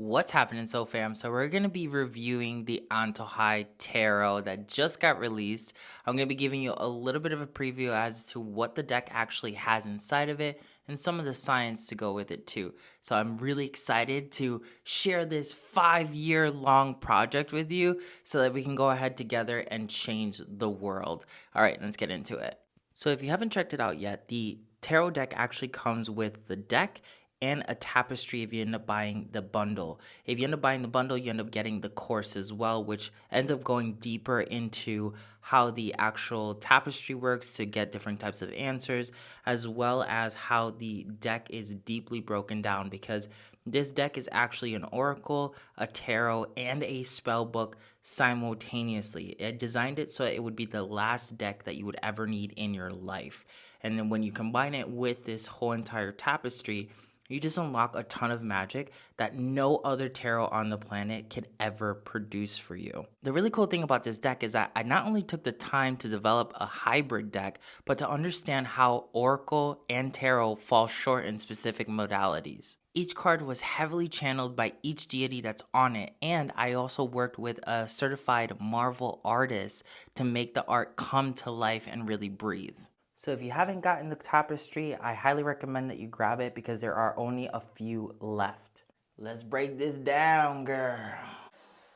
What's happening, so fam? So we're gonna be reviewing the Antojai Tarot that just got released. I'm gonna be giving you a little bit of a preview as to what the deck actually has inside of it and some of the science to go with it too. So I'm really excited to share this 5-year long project with you so that we can go ahead together and change the world. All right, let's get into it. So if you haven't checked it out yet, the tarot deck actually comes with the deck and a tapestry if you end up buying the bundle. If you end up buying the bundle, you end up getting the course as well, which ends up going deeper into how the actual tapestry works to get different types of answers, as well as how the deck is deeply broken down because this deck is actually an oracle, a tarot, and a spell book simultaneously. It designed it so it would be the last deck that you would ever need in your life. And then when you combine it with this whole entire tapestry, you just unlock a ton of magic that no other tarot on the planet can ever produce for you. The really cool thing about this deck is that I not only took the time to develop a hybrid deck, but to understand how Oracle and Tarot fall short in specific modalities. Each card was heavily channeled by each deity that's on it, and I also worked with a certified Marvel artist to make the art come to life and really breathe. So if you haven't gotten the tapestry, I highly recommend that you grab it because there are only a few left. Let's break this down, girl.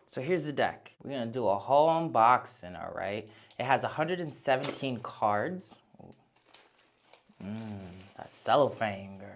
So here's the deck. We're gonna do a whole unboxing, all right? It has 117 cards. That's cellophane, girl.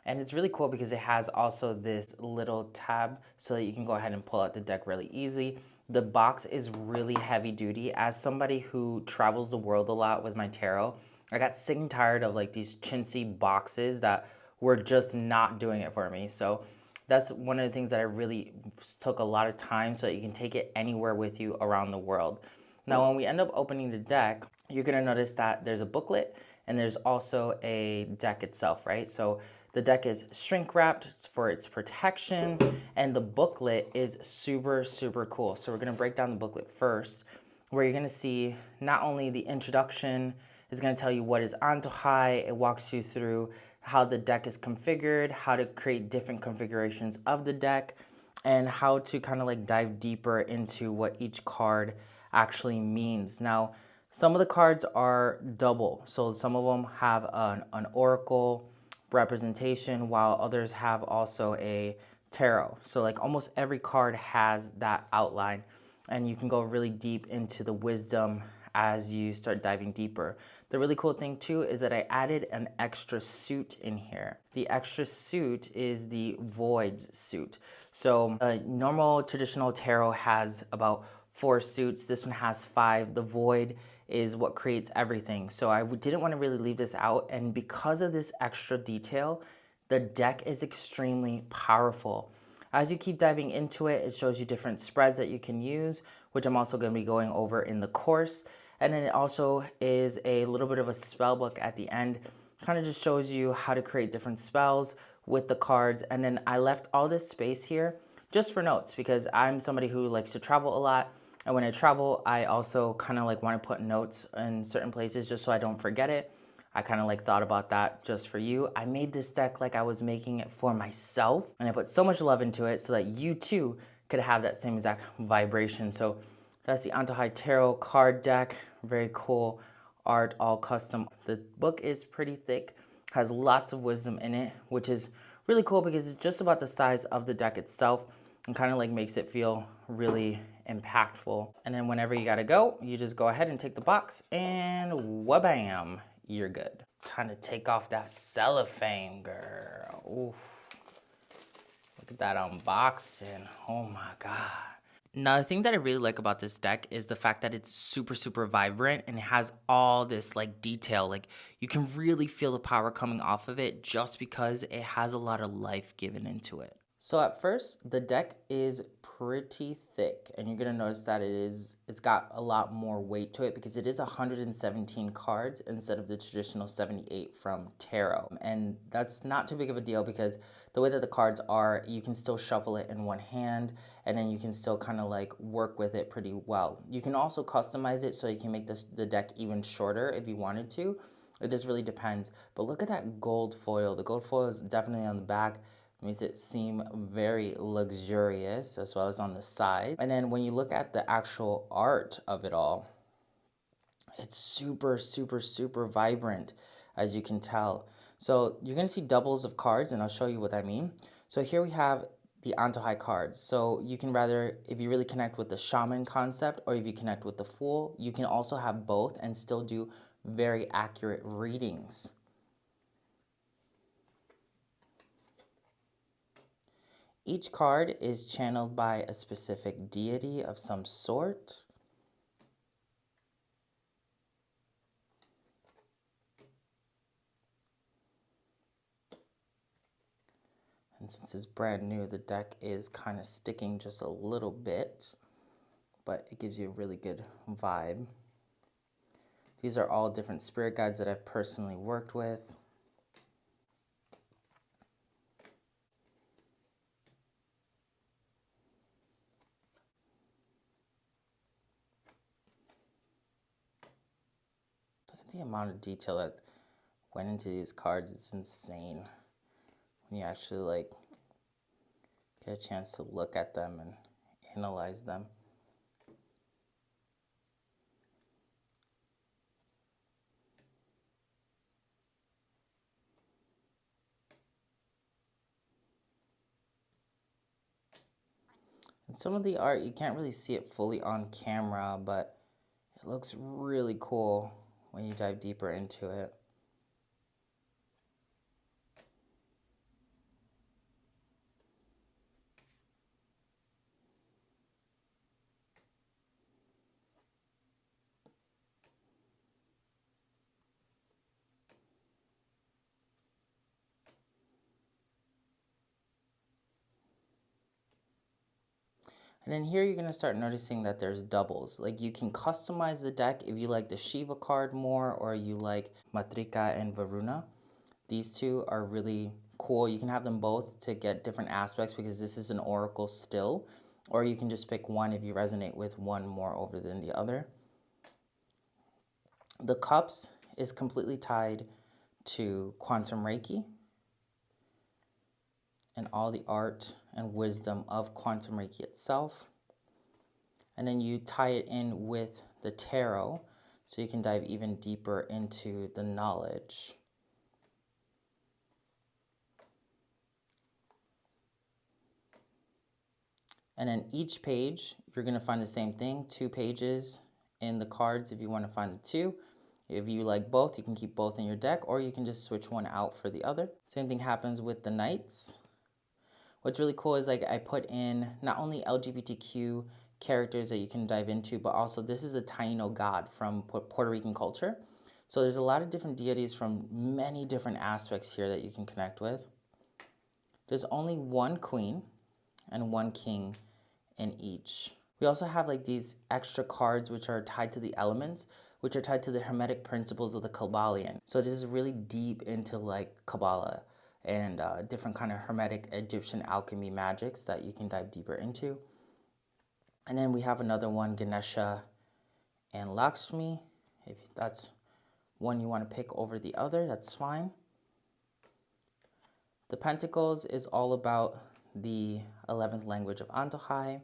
And it's really cool because it has also this little tab so that you can go ahead and pull out the deck really easy. The box is really heavy duty. As somebody who travels the world a lot with my tarot, I got sick and tired of like these chintzy boxes that were just not doing it for me. So that's one of the things that I really took a lot of time so that you can take it anywhere with you around the world. Now, when we end up opening the deck, you're gonna notice that there's a booklet and there's also a deck itself, right? So the deck is shrink wrapped for its protection, and the booklet is super, super cool. So we're gonna break down the booklet first, where you're gonna see not only the introduction, it's gonna tell you what is Antojai, it walks you through how the deck is configured, how to create different configurations of the deck, and how to kind of like dive deeper into what each card actually means. Now, some of the cards are double, so some of them have an oracle representation while others have also a tarot. So like almost every card has that outline, and you can go really deep into the wisdom as you start diving deeper. The really cool thing too is that I added an extra suit in here. The extra suit is the Void's suit. So a normal traditional tarot has about 4 suits. This one has 5. The Void is what creates everything. So I didn't want to really leave this out, and because of this extra detail, the deck is extremely powerful. As you keep diving into it, it shows you different spreads that you can use, which I'm also going to be going over in the course. And then it also is a little bit of a spell book at the end. Kind of just shows you how to create different spells with the cards. And then I left all this space here just for notes because I'm somebody who likes to travel a lot. And when I travel, I also kind of like want to put notes in certain places just so I don't forget it. I kind of like thought about that just for you. I made this deck like I was making it for myself, and I put so much love into it so that you too could have that same exact vibration. So that's the Antojai Tarot card deck. Very cool art, all custom. The book is pretty thick, has lots of wisdom in it, which is really cool because it's just about the size of the deck itself and kind of like makes it feel really impactful. And then whenever you gotta go, you just go ahead and take the box and wha-bam, you're good. Time to take off that cellophane, girl. Oof. Look at that unboxing. Oh my God. Now, the thing that I really like about this deck is the fact that it's super, super vibrant and it has all this like detail. Like you can really feel the power coming off of it just because it has a lot of life given into it. So at first, the deck is pretty thick, and you're gonna notice that it's got a lot more weight to it because it is 117 cards instead of the traditional 78 from tarot. And that's not too big of a deal because the way that the cards are, you can still shuffle it in one hand, and then you can still kind of like work with it pretty well. You can also customize it so you can make the deck even shorter if you wanted to. It just really depends. But look at that gold foil. The gold foil is definitely on the back. makes it seem very luxurious, as well as on the side. And then when you look at the actual art of it all, it's super, super, super vibrant, as you can tell. So you're going to see doubles of cards, and I'll show you what I mean. So here we have the Antojai cards. So you can rather, if you really connect with the Shaman concept, or if you connect with the Fool, you can also have both and still do very accurate readings. Each card is channeled by a specific deity of some sort. And since it's brand new, the deck is kind of sticking just a little bit, but it gives you a really good vibe. These are all different spirit guides that I've personally worked with. Look at the amount of detail that went into these cards. It's insane when you actually like get a chance to look at them and analyze them. And some of the art, you can't really see it fully on camera, but it looks really cool when you dive deeper into it. And then here you're going to start noticing that there's doubles. Like you can customize the deck if you like the Shiva card more, or you like Matrika and Varuna. These two are really cool. You can have them both to get different aspects because this is an oracle still. Or you can just pick one if you resonate with one more over than the other. The cups is completely tied to Quantum Reiki and all the art and wisdom of Quantum Reiki itself. And then you tie it in with the tarot so you can dive even deeper into the knowledge. And then each page, you're going to find the same thing, 2 pages in the cards if you want to find the 2. If you like both, you can keep both in your deck, or you can just switch one out for the other. Same thing happens with the knights. What's really cool is like I put in not only LGBTQ characters that you can dive into, but also this is a Taino god from Puerto Rican culture. So there's a lot of different deities from many different aspects here that you can connect with. There's only one queen and one king in each. We also have like these extra cards which are tied to the elements, which are tied to the hermetic principles of the Kabbalion. So this is really deep into like Kabbalah and different kind of hermetic Egyptian alchemy magics that you can dive deeper into. And then we have another one, Ganesha and Lakshmi. If that's one you want to pick over the other, that's fine. The Pentacles is all about the 11th language of Antojai.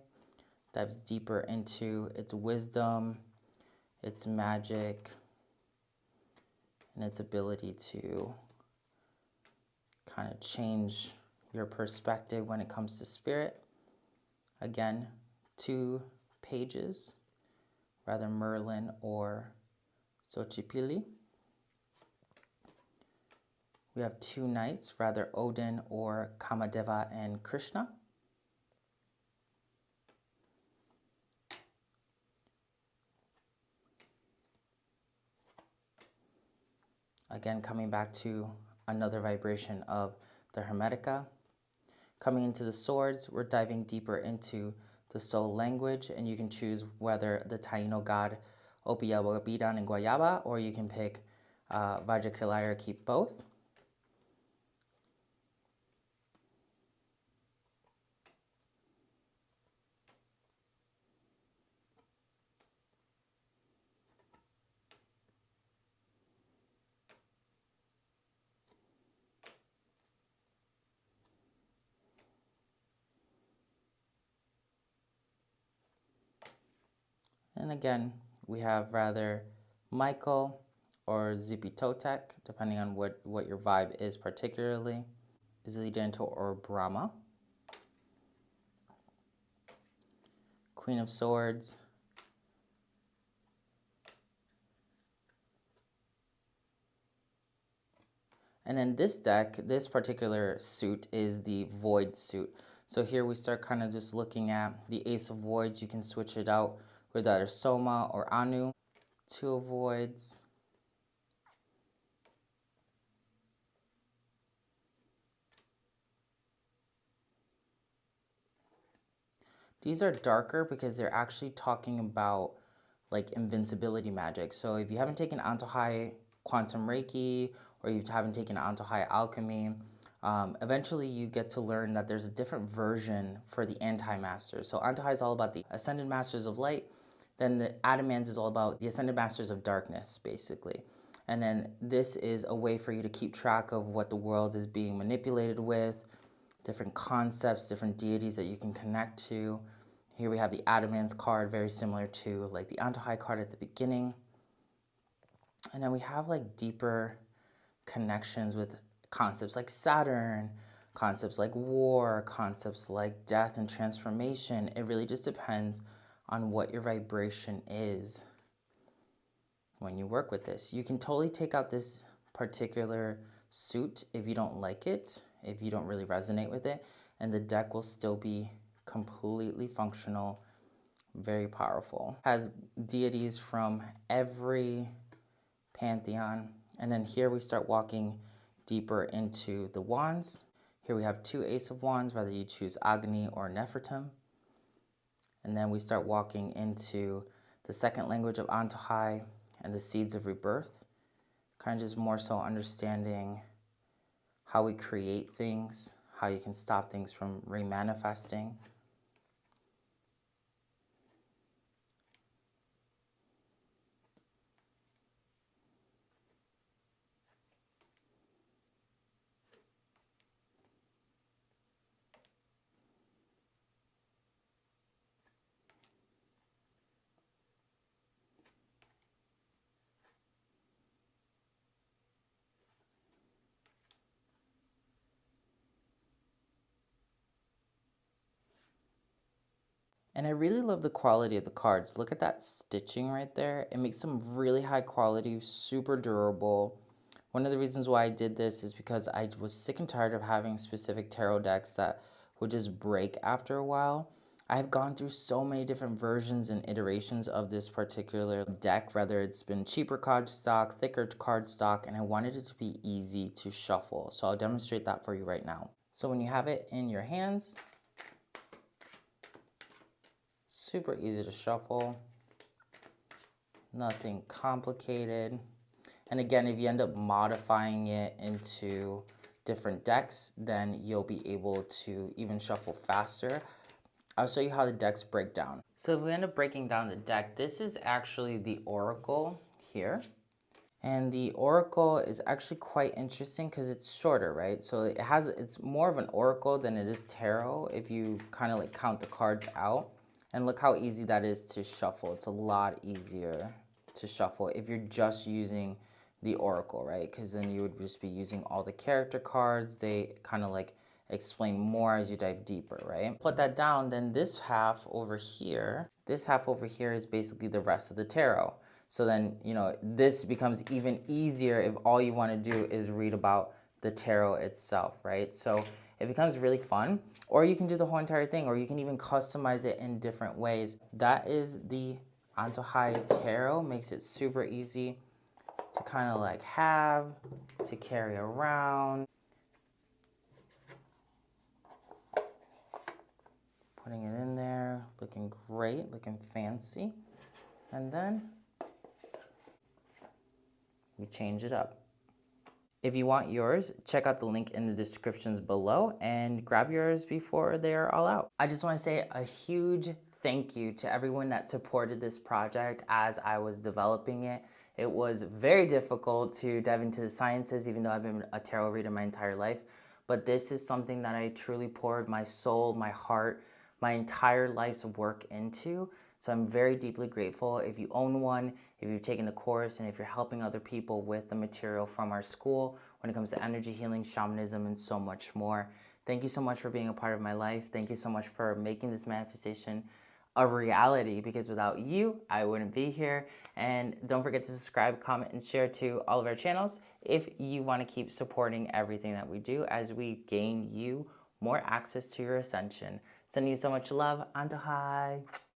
Dives deeper into its wisdom, its magic, and its ability to kind of change your perspective when it comes to spirit. Again, 2 pages, rather Merlin or Xochipilli. We have 2 knights, rather Odin or Kamadeva and Krishna. Again, coming back to another vibration of the Hermetica. Coming into the swords, we're diving deeper into the soul language, and you can choose whether the Taino god Opiabidan and Guayaba, or you can pick Vajrakelia or keep both. And again, we have rather Michael or Zippy Totec, depending on what your vibe is particularly. Izilidento or Brahma. Queen of Swords. And then this deck, this particular suit is the Void suit. So here we start kind of just looking at the Ace of Voids. You can switch it out with either Soma or Anu. Two of Voids. These are darker because they're actually talking about like invincibility magic. So if you haven't taken Antojai Quantum Reiki or you haven't taken Antojai Alchemy, eventually you get to learn that there's a different version for the anti-masters. So Antojai is all about the Ascended Masters of Light. Then the Adamans is all about the Ascended Masters of Darkness, basically. And then this is a way for you to keep track of what the world is being manipulated with, different concepts, different deities that you can connect to. Here we have the Adamans card, very similar to like the Antojai card at the beginning. And then we have like deeper connections with concepts like Saturn, concepts like war, concepts like death and transformation. It really just depends on what your vibration is when you work with this. You can totally take out this particular suit if you don't like it, if you don't really resonate with it, and the deck will still be completely functional, very powerful. Has deities from every pantheon. And then here we start walking deeper into the wands. Here we have two Ace of Wands, whether you choose Agni or Nefertum. And then we start walking into the second language of Antojai and the seeds of rebirth. Kind of just more so understanding how we create things, how you can stop things from remanifesting. And I really love the quality of the cards. Look at that stitching right there. It makes them really high quality, super durable. One of the reasons why I did this is because I was sick and tired of having specific tarot decks that would just break after a while. I've gone through so many different versions and iterations of this particular deck, whether it's been cheaper cardstock, thicker cardstock, and I wanted it to be easy to shuffle. So I'll demonstrate that for you right now. So when you have it in your hands, super easy to shuffle, nothing complicated. And again, if you end up modifying it into different decks, then you'll be able to even shuffle faster. I'll show you how the decks break down. So if we end up breaking down the deck, this is actually the Oracle here. And the Oracle is actually quite interesting because it's shorter, right? So it's more of an Oracle than it is tarot if you kind of like count the cards out. And look how easy that is to shuffle. It's a lot easier to shuffle if you're just using the Oracle, right? Because then you would just be using all the character cards. They kind of like explain more as you dive deeper, right? Put that down, then this half over here is basically the rest of the tarot. So then, you know, this becomes even easier if all you want to do is read about the tarot itself, right? So it becomes really fun. Or you can do the whole entire thing, or you can even customize it in different ways. That is the Antojai Tarot. Makes it super easy to kind of like have, to carry around. Putting it in there, looking great, looking fancy. And then we change it up. If you want yours, check out the link in the descriptions below and grab yours before they're all out. I just want to say a huge thank you to everyone that supported this project as I was developing it. It was very difficult to dive into the sciences, even though I've been a tarot reader my entire life. But this is something that I truly poured my soul, my heart, my entire life's work into. So I'm very deeply grateful if you own one, if you've taken the course, and if you're helping other people with the material from our school when it comes to energy healing, shamanism, and so much more. Thank you so much for being a part of my life. Thank you so much for making this manifestation a reality, because without you, I wouldn't be here. And don't forget to subscribe, comment, and share to all of our channels if you want to keep supporting everything that we do as we gain you more access to your ascension. Sending you so much love. Antojai.